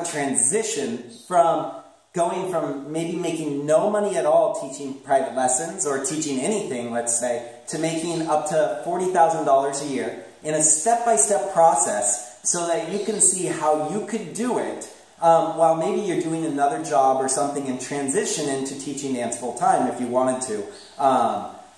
to transition from going from maybe making no money at all teaching private lessons or teaching anything, let's say, to making up to $40,000 a year in a step-by-step process so that you can see how you could do it while maybe you're doing another job or something and transition into teaching dance full-time if you wanted to.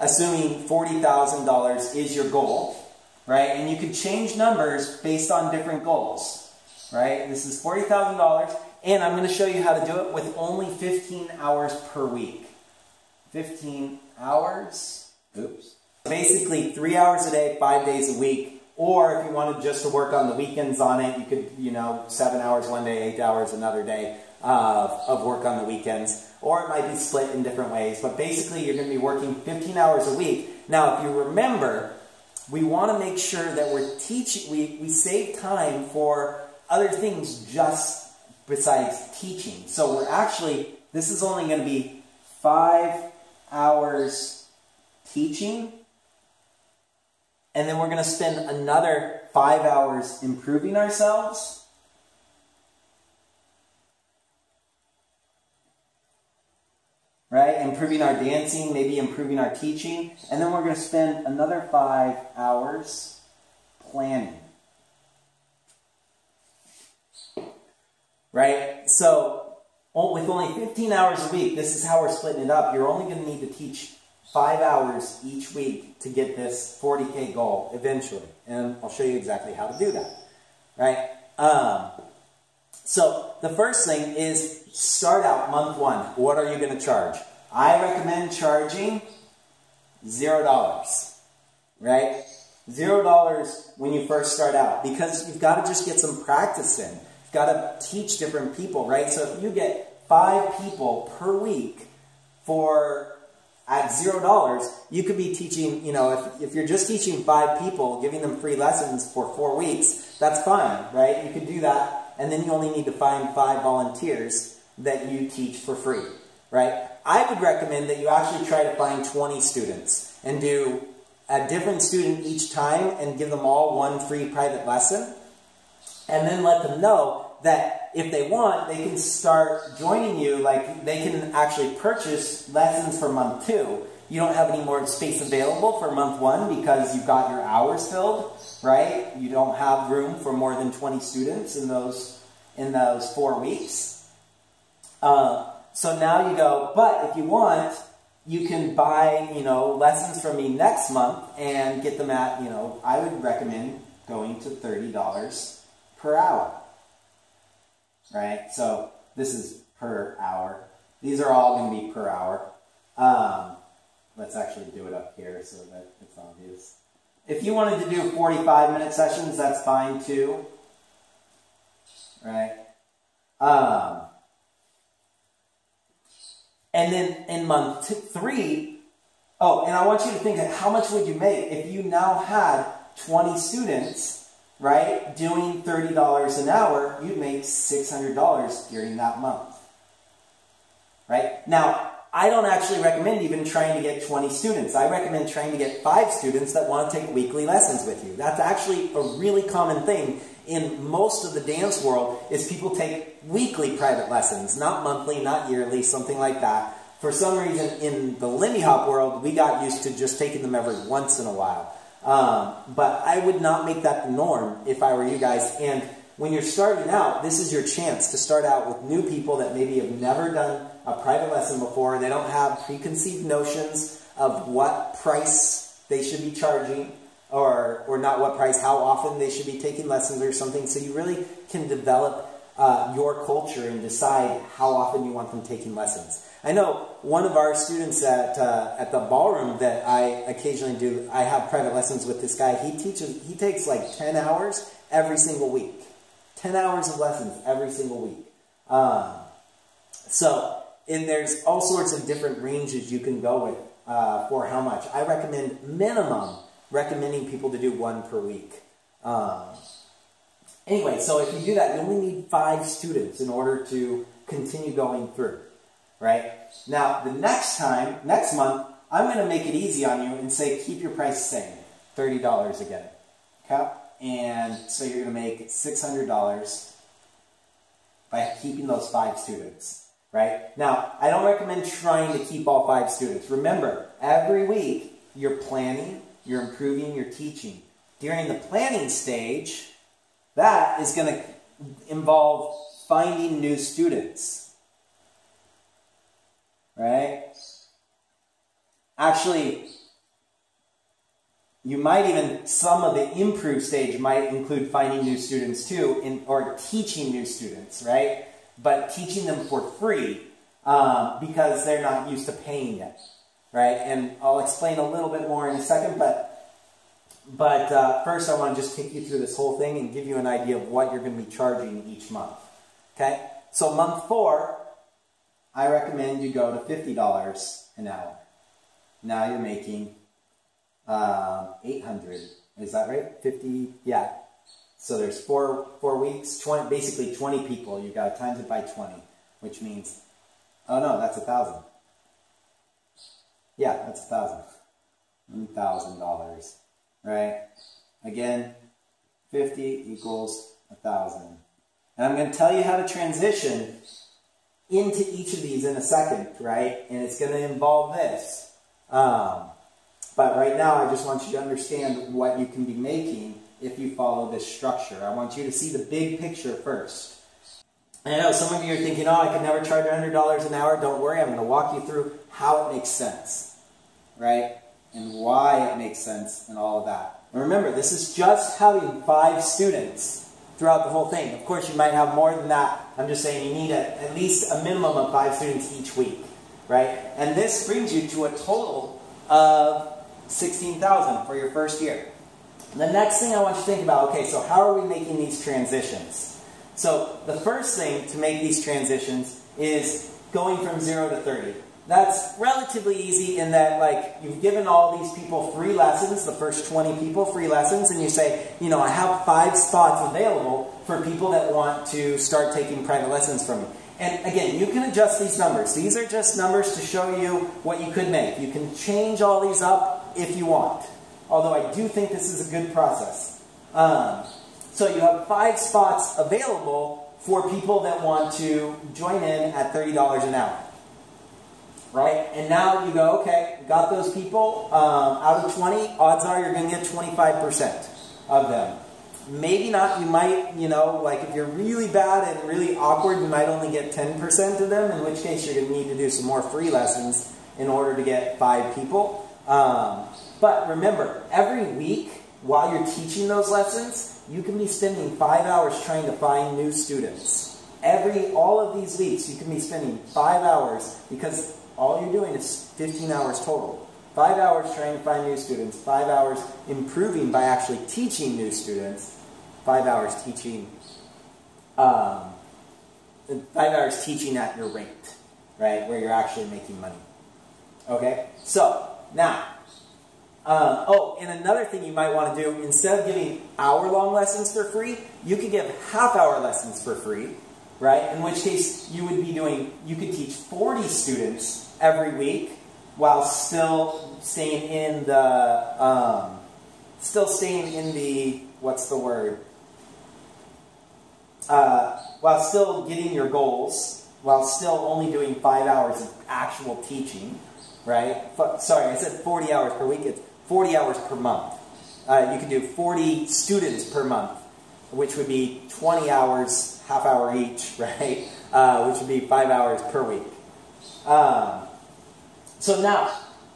Assuming $40,000 is your goal, right? And you could change numbers based on different goals, right? This is $40,000. And I'm going to show you how to do it with only 15 hours per week. 15 hours. Oops. Basically 3 hours a day, 5 days a week. Or if you wanted just to work on the weekends on it, you could, 7 hours one day, 8 hours another day of work on the weekends. Or it might be split in different ways. But basically you're going to be working 15 hours a week. Now if you remember, we want to make sure that we're teaching, we save time for other things just besides teaching. So we're actually, this is only going to be 5 hours teaching, and then we're going to spend another 5 hours improving ourselves. Right? Improving our dancing, maybe improving our teaching, and then we're going to spend another 5 hours planning. Right? So, with only 15 hours a week, this is how we're splitting it up. You're only going to need to teach 5 hours each week to get this 40K goal eventually. And I'll show you exactly how to do that. Right? So, the first thing is start out month one. What are you going to charge? I recommend charging $0. Right? $0 when you first start out. Because you've got to just get some practice in. Got to teach different people, right? So if you get 5 people per week at $0, you could be teaching, if you're just teaching 5 people, giving them free lessons for 4 weeks, that's fine, right? You could do that, and then you only need to find 5 volunteers that you teach for free, right? I would recommend that you actually try to find 20 students and do a different student each time and give them all one free private lesson, and then let them know that if they want, they can start joining you, like they can actually purchase lessons for month 2. You don't have any more space available for month 1 because you've got your hours filled, right? You don't have room for more than 20 students in those 4 weeks. So now you go, but if you want, you can buy, lessons from me next month and get them at, I would recommend going to $30 per hour. Right? So this is per hour. These are all going to be per hour. Let's actually do it up here so that it's obvious. If you wanted to do 45-minute sessions, that's fine too. Right? And then in month 3, and I want you to think, how much would you make if you now had 20 students, right, doing $30 an hour? You'd make $600 during that month. Right? Now, I don't actually recommend even trying to get 20 students. I recommend trying to get 5 students that want to take weekly lessons with you. That's actually a really common thing in most of the dance world, is people take weekly private lessons, not monthly, not yearly, something like that. For some reason, in the Lindy Hop world, we got used to just taking them every once in a while. But I would not make that the norm if I were you guys. And when you're starting out, this is your chance to start out with new people that maybe have never done a private lesson before. They don't have preconceived notions of what price they should be charging, or not what price, how often they should be taking lessons or something. So you really can develop your culture and decide how often you want them taking lessons. I know one of our students at the ballroom that I occasionally do, I have private lessons with this guy. He takes like 10 hours every single week. 10 hours of lessons every single week. And there's all sorts of different ranges you can go with for how much. I recommend recommending people to do 1 per week. Anyway, so if you do that, you only need 5 students in order to continue going through. Right? Now, the next month, I'm going to make it easy on you and say, keep your price the same. $30 again. Okay? And so you're going to make $600 by keeping those 5 students, right? Now, I don't recommend trying to keep all 5 students. Remember, every week you're planning, you're improving, you're teaching. During the planning stage, that is going to involve finding new students, right? Actually, you might even, some of the improve stage might include finding new students too, or teaching new students, right? But teaching them for free because they're not used to paying yet, right? And I'll explain a little bit more in a second, but first I want to just take you through this whole thing and give you an idea of what you're going to be charging each month, okay? So month 4, I recommend you go to $50 an hour. Now you're making 800. Is that right? 50? Yeah. So there's four weeks, 20, basically 20 people. You got to times it by 20, which means, oh no, that's 1,000. Yeah, that's 1,000. $1,000, right? Again, 50 equals 1,000. And I'm going to tell you how to transition into each of these in a second, right? And it's going to involve this. But right now, I just want you to understand what you can be making if you follow this structure. I want you to see the big picture first. I know some of you are thinking, oh, I could never charge $100 an hour. Don't worry, I'm going to walk you through how it makes sense, right? And why it makes sense and all of that. And remember, this is just having 5 students throughout the whole thing. Of course, you might have more than that. I'm just saying you need at least a minimum of 5 students each week, right? And this brings you to a total of $16,000 for your first year. The next thing I want you to think about, okay, so how are we making these transitions? So the first thing to make these transitions is going from 0 to 30. That's relatively easy in that, like, you've given all these people free lessons, the first 20 people free lessons, and you say, you know, I have 5 spots available for people that want to start taking private lessons from me. And again, you can adjust these numbers. These are just numbers to show you what you could make. You can change all these up if you want. Although I do think this is a good process. So you have 5 spots available for people that want to join in at $30 an hour. Right? And now you go, okay, got those people. Out of 20, odds are you're going to get 25% of them. Maybe not, you might, you know, like if you're really bad and really awkward, you might only get 10% of them, in which case you're going to need to do some more free lessons in order to get 5 people. But remember, every week while you're teaching those lessons, you can be spending 5 hours trying to find new students. All of these weeks, you can be spending 5 hours because all you're doing is 15 hours total. 5 hours trying to find new students, 5 hours improving by actually teaching new students, 5 hours teaching, 5 hours teaching at your rate, right, where you're actually making money. Okay, so now, oh, and another thing you might want to do, instead of giving hour-long lessons for free, you could give half-hour lessons for free, right? In which case you would be doing, you could teach 40 students every week while still staying in the, what's the word? While still getting your goals, while still only doing 5 hours of actual teaching, right? Sorry, I said 40 hours per week. It's 40 hours per month. You could do 40 students per month, which would be 20 hours, half hour each, right? Which would be 5 hours per week. So now,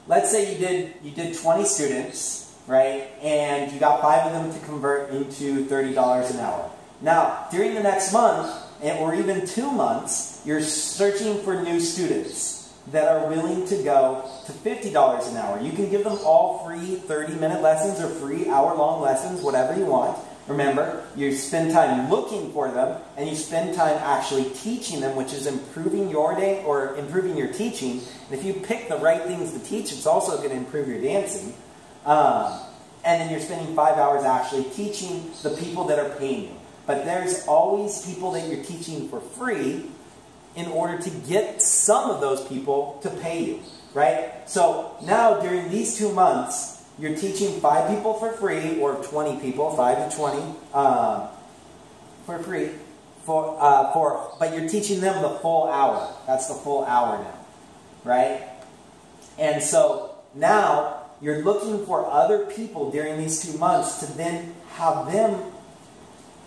let's say you did 20 students, right? And you got 5 of them to convert into $30 an hour. Now, during the next month, or even 2 months, you're searching for new students that are willing to go to $50 an hour. You can give them all free 30-minute lessons or free hour-long lessons, whatever you want. Remember, you spend time looking for them, and you spend time actually teaching them, which is improving your day or improving your teaching. And if you pick the right things to teach, it's also going to improve your dancing. And then you're spending 5 hours actually teaching the people that are paying you. But there's always people that you're teaching for free in order to get some of those people to pay you, right? So now during these 2 months, you're teaching 5 people for free, or 20 people, 5 to 20 for free. but you're teaching them the full hour. That's the full hour now, right? And so now you're looking for other people during these 2 months to then have them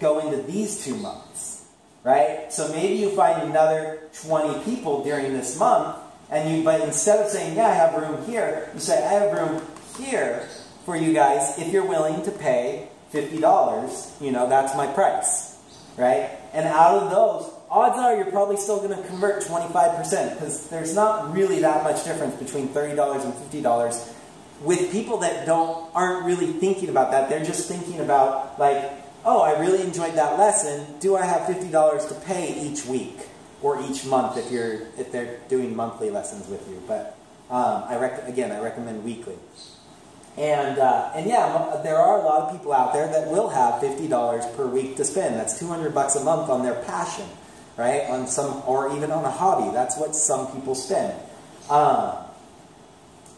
go into these 2 months, right? So maybe you find another 20 people during this month, but instead of saying, yeah, I have room here, you say, I have room here for you guys if you're willing to pay $50, that's my price, right? And out of those, odds are you're probably still going to convert 25% because there's not really that much difference between $30 and $50 with people that aren't really thinking about that. They're just thinking about like, oh, I really enjoyed that lesson. Do I have $50 to pay each week or each month if they're doing monthly lessons with you? But I recommend weekly. And yeah, there are a lot of people out there that will have $50 per week to spend. That's $200 a month on their passion, right? Or even on a hobby. That's what some people spend.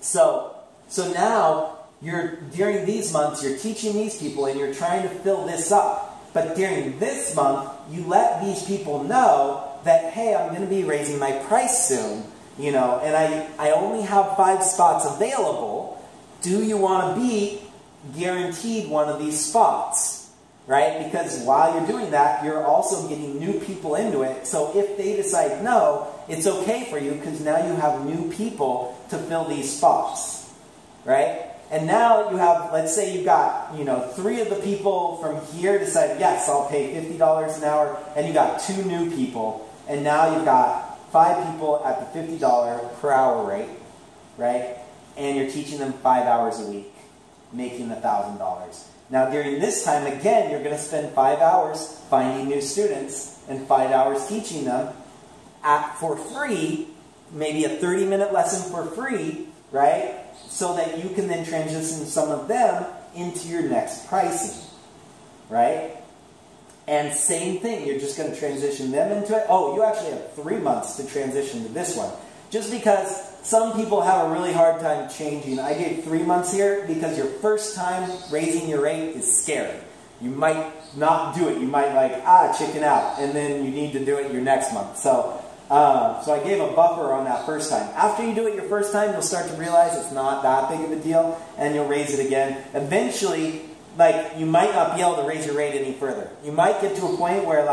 So now during these months you're teaching these people and you're trying to fill this up. But during this month you let these people know that, hey, I'm going to be raising my price soon, and I only have 5 spots available. Do you want to be guaranteed one of these spots, right? Because while you're doing that, you're also getting new people into it. So if they decide no, it's okay for you because now you have new people to fill these spots, right? And now you have, let's say you got, 3 of the people from here decide, yes, I'll pay $50 an hour, and you got 2 new people, and now you've got 5 people at the $50 per hour rate, right? And you're teaching them 5 hours a week, making $1,000. Now during this time, again, you're going to spend 5 hours finding new students and 5 hours teaching them for free, maybe a 30-minute lesson for free, right? So that you can then transition some of them into your next pricing, right? And same thing, you're just going to transition them into it. Oh, you actually have 3 months to transition to this one. Just because some people have a really hard time changing. I gave 3 months here because your first time raising your rate is scary. You might not do it. You might chicken out, and then you need to do it your next month. So I gave a buffer on that first time. After you do it your first time, you'll start to realize it's not that big of a deal, and you'll raise it again. Eventually, you might not be able to raise your rate any further. You might get to a point where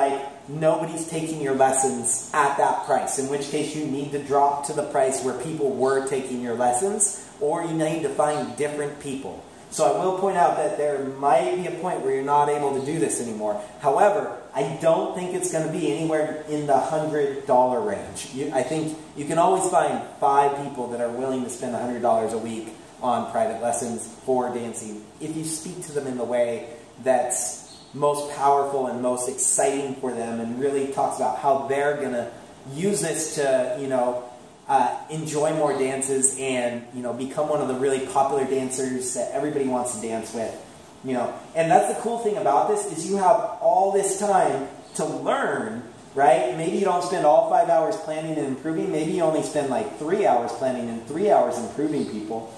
nobody's taking your lessons at that price, in which case you need to drop to the price where people were taking your lessons, or you need to find different people. So I will point out that there might be a point where you're not able to do this anymore. However, I don't think it's going to be anywhere in the $100 range. I think you can always find 5 people that are willing to spend $100 a week on private lessons for dancing if you speak to them in the way that's most powerful and most exciting for them, and really talks about how they're going to use this to, enjoy more dances and, become one of the really popular dancers that everybody wants to dance with, And that's the cool thing about this is you have all this time to learn, right? Maybe you don't spend all 5 hours planning and improving. Maybe you only spend 3 hours planning and 3 hours improving people.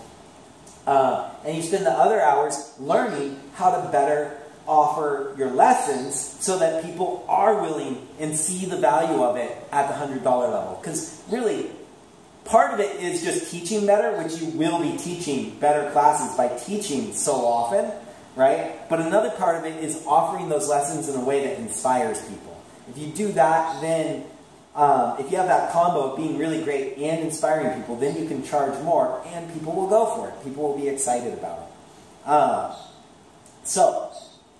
And you spend the other hours learning how to better offer your lessons so that people are willing and see the value of it at the $100 level. Because really, part of it is just teaching better, which you will be teaching better classes by teaching so often, right? But another part of it is offering those lessons in a way that inspires people. If you do that, then if you have that combo of being really great and inspiring people, then you can charge more and people will go for it. People will be excited about it.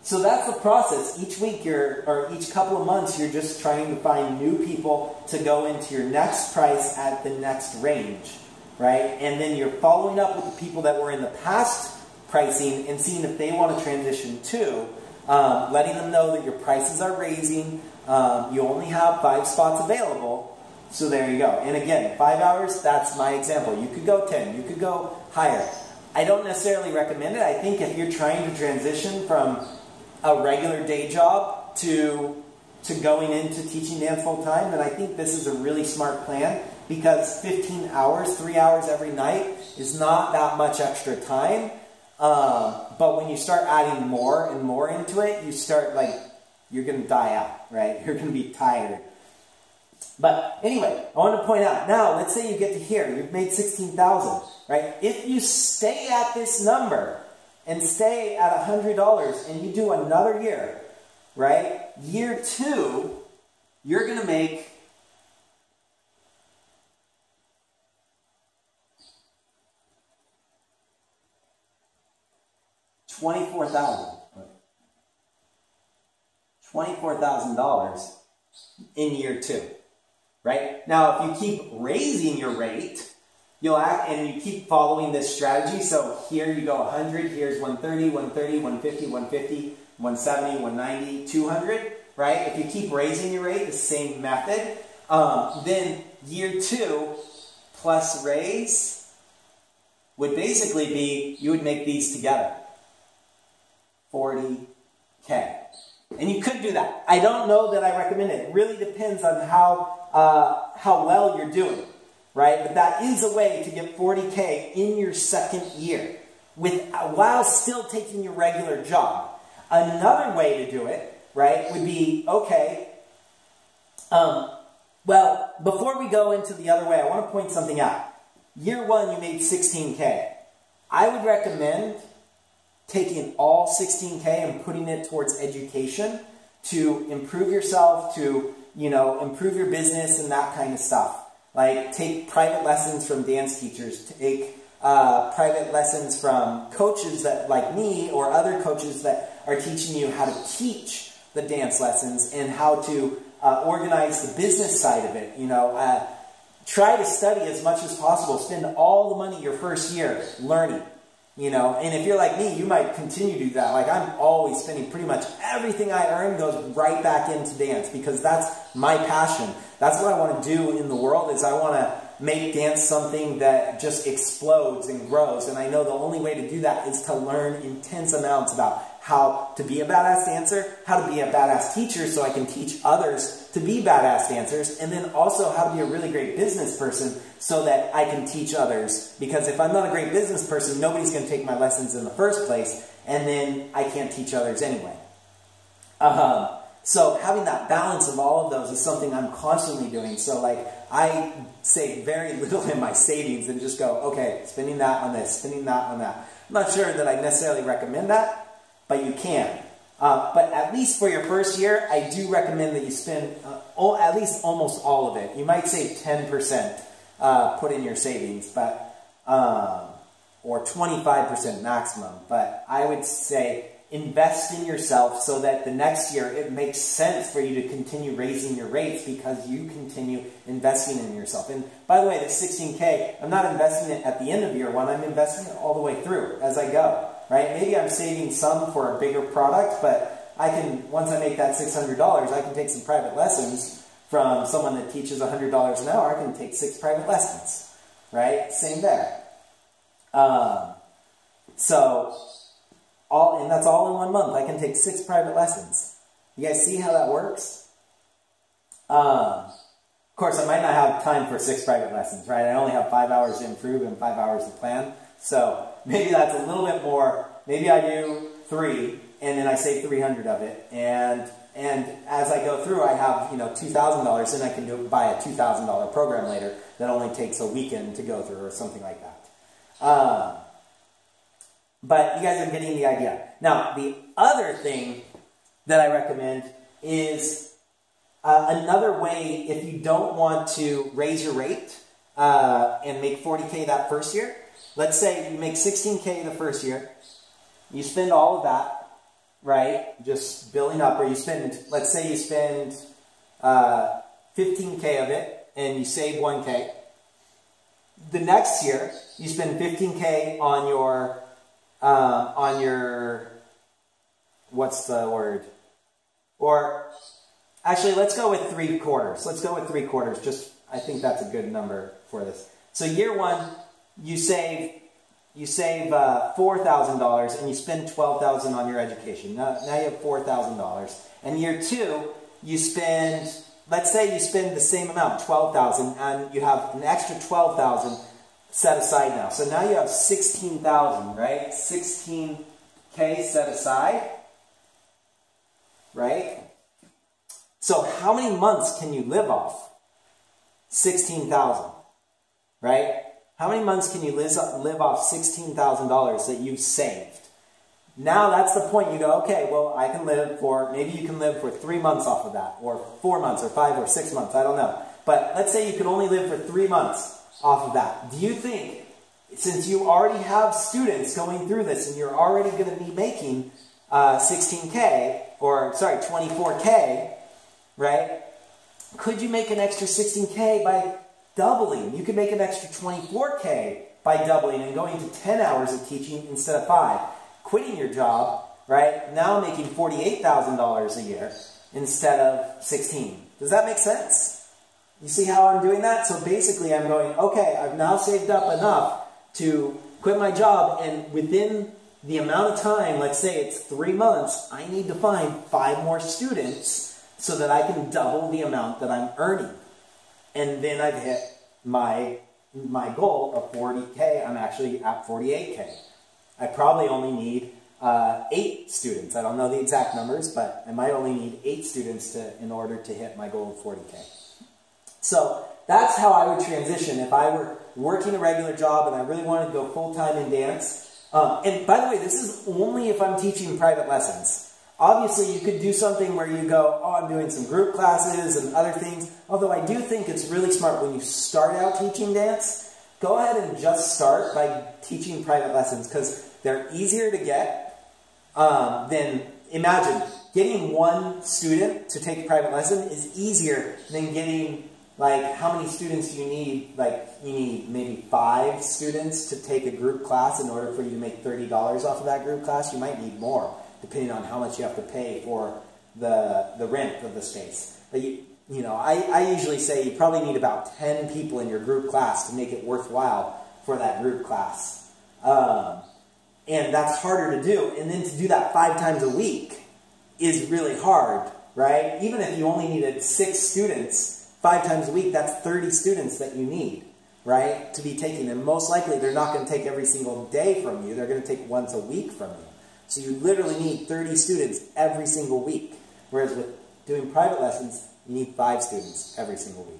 So that's the process. Each week or each couple of months, you're just trying to find new people to go into your next price at the next range, right? And then you're following up with the people that were in the past pricing and seeing if they want to transition too, letting them know that your prices are raising. You only have 5 spots available, so there you go. And again, 5 hours, that's my example. You could go 10, you could go higher. I don't necessarily recommend it. I think if you're trying to transition from a regular day job to going into teaching dance full time, then I think this is a really smart plan, because 15 hours, 3 hours every night is not that much extra time. But when you start adding more and more into it, you start you're going to die out, right? You're going to be tired. But anyway, I want to point out, now let's say you get to here, you've made 16,000, right? If you stay at this number and stay at $100 and you do another year, right? Year 2, you're going to make $24,000 in year 2, right? Now, if you keep raising your rate, and you keep following this strategy, so here you go 100, here's 130, 130, 150, 150, 170, 190, 200, right? If you keep raising your rate, the same method, then year 2 plus raise would basically be, you would make these together. 40K. And you could do that. I don't know that I recommend it. It really depends on how well you're doing, right? But that is a way to get 40K in your second year while still taking your regular job. Another way to do it, right, would be, okay, well, before we go into the other way, I want to point something out. Year 1, you made 16K. I would recommend taking all 16K and putting it towards education to improve yourself, to, improve your business and that kind of stuff. Like, take private lessons from dance teachers, take private lessons from coaches that, like me, or other coaches that are teaching you how to teach the dance lessons and how to organize the business side of it. Try to study as much as possible. Spend all the money your first year learning. And if you're like me, you might continue to do that. Like, I'm always spending pretty much everything I earn goes right back into dance because that's my passion. That's what I want to do in the world, is I want to make dance something that just explodes and grows. And I know the only way to do that is to learn intense amounts about how to be a badass dancer, how to be a badass teacher so I can teach others to be badass dancers, and then also how to be a really great business person so that I can teach others. Because if I'm not a great business person, nobody's going to take my lessons in the first place, and then I can't teach others anyway. So having that balance of all of those is something I'm constantly doing. So like, I save very little in my savings and just go, okay, spending that on this, spending that on that. I'm not sure that I necessarily recommend that, but you can. But at least for your first year, I do recommend that you spend at least almost all of it. You might save 10% put in your savings, but or 25% maximum. But I would say invest in yourself so that the next year it makes sense for you to continue raising your rates because you continue investing in yourself. And by the way, the 16K, I'm not investing it at the end of year 1. I'm investing it all the way through as I go. Right? Maybe I'm saving some for a bigger product, but I can, once I make that $600, I can take some private lessons from someone that teaches $100 an hour. I can take 6 private lessons, right? Same there. And that's all in 1 month. I can take 6 private lessons. You guys see how that works? Of course, I might not have time for 6 private lessons, right? I only have 5 hours to improve and 5 hours to plan. So maybe that's a little bit more. Maybe I do 3, and then I save 300 of it. And as I go through, I have $2,000, and I can buy a $2,000 program later that only takes a weekend to go through or something like that. But you guys are getting the idea. Now, the other thing that I recommend is another way if you don't want to raise your rate and make 40K that first year. Let's say you make 16K the first year. You spend all of that, right? Just building up. Or you spend, let's say you spend 15K of it and you save 1K. The next year, you spend 15K on your, what's the word? Or, actually, let's go with 3 quarters. Let's go with 3 quarters. Just, I think that's a good number for this. So year 1, you save $4,000 and you spend $12,000 on your education. Now you have $4,000. And year 2, you spend, let's say you spend the same amount, $12,000, and you have an extra $12,000 set aside now. So now you have $16,000, right? 16K set aside, right? So how many months can you live off? 16,000, right? How many months can you live off $16,000 that you've saved? Now that's the point. You go, okay, well, I can live for, maybe you can live for 3 months off of that, or 4 months, or 5 or 6 months, I don't know. But let's say you can only live for 3 months off of that. Do you think, since you already have students going through this and you're already going to be making 16K, or sorry, 24K, right? Could you make an extra 16K by doubling? You could make an extra 24K by doubling and going to 10 hours of teaching instead of 5. Quitting your job, right? Now making $48,000 a year instead of 16. Does that make sense? You see how I'm doing that? So basically I'm going, okay, I've now saved up enough to quit my job, and within the amount of time, let's say it's 3 months, I need to find 5 more students so that I can double the amount that I'm earning. And then I've hit my goal of 40K. I'm actually at 48K. I probably only need 8 students. I don't know the exact numbers, but I might only need 8 students in order to hit my goal of 40K. So that's how I would transition if I were working a regular job and I really wanted to go full-time in dance. And by the way, this is only if I'm teaching private lessons. Obviously, you could do something where you go, oh, I'm doing some group classes and other things. Although I do think it's really smart when you start out teaching dance, go ahead and just start by teaching private lessons, because they're easier to get than, imagine, getting 1 student to take a private lesson is easier than getting, like, how many students do you need? Like, you need maybe 5 students to take a group class in order for you to make $30 off of that group class. You might need more, depending on how much you have to pay for the rent of the space. But you know, I usually say you probably need about 10 people in your group class to make it worthwhile for that group class. And that's harder to do. And then to do that 5 times a week is really hard, right? Even if you only needed 6 students 5 times a week, that's 30 students that you need, right, to be taking. And most likely they're not going to take every single day from you. They're going to take once a week from you. So you literally need 30 students every single week. Whereas with doing private lessons, you need 5 students every single week.